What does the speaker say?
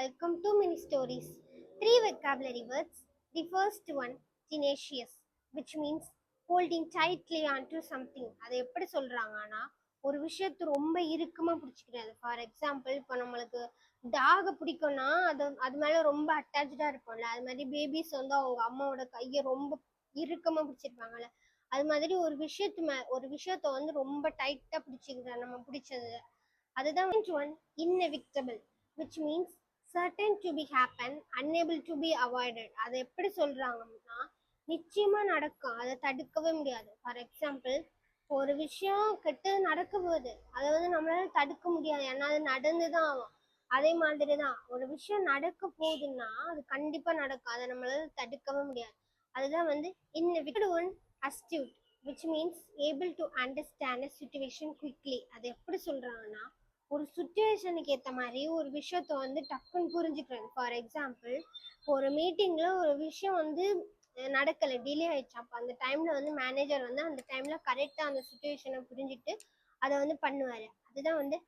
Welcome to Mini Stories. Three vocabulary words. The first one, tenacious, which means holding tightly onto something. அதை எப்படி சொல்றாங்கன்னா ஒரு விஷயத்தை ரொம்ப இறுக்கமா பிடிச்சிக்கிறது. ஃபார் எக்ஸாம்பிள், இப்போ நம்மளுக்கு டாகை பிடிக்கும்னா அது மேல ரொம்ப அட்டாச்சா இருப்போம்ல. அது மாதிரி பேபிஸ் வந்து அவங்க அம்மாவோட கையை ரொம்ப இறுக்கமா பிடிச்சிருப்பாங்கல்ல. அது மாதிரி ஒரு விஷயத்த வந்து ரொம்ப டைட்டா பிடிச்சிக்கிற நம்ம பிடிச்சது. அதுதான் one, inevitable, which means certain to be happen, unable to be avoided. அதை எப்படி சொல்றாங்கன்னா நிச்சயமா நடக்கும், அதை தடுக்கவே முடியாது. ஃபார் எக்ஸாம்பிள், ஒரு விஷயம் கெட்டு நடக்க போகுது, அதை வந்து நம்மளால தடுக்க முடியாது, ஏன்னா அது நடந்துதான் ஆகும். அதே மாதிரிதான் ஒரு விஷயம் நடக்க போகுதுன்னா அது கண்டிப்பா நடக்கும், அதை நம்மளால தடுக்கவே முடியாது. அதுதான் வந்து inevitable. One, astute, which means able to understand a situation quickly. அது எப்படி சொல்றாங்கன்னா ஒரு சுச்சுவேஷனுக்கு ஏற்ற மாதிரி ஒரு விஷயத்த வந்து டக்குன்னு புரிஞ்சுக்கிறது. ஃபார் எக்ஸாம்பிள், ஒரு மீட்டிங்ல ஒரு விஷயம் வந்து நடக்கலை, டிலே ஆயிடுச்சு. அப்போ அந்த டைம்ல வந்து மேனேஜர் வந்து அந்த டைம்ல கரெக்டாக அந்த சுச்சுவேஷனை புரிஞ்சுட்டு அதை வந்து பண்ணுவார். அதுதான் வந்து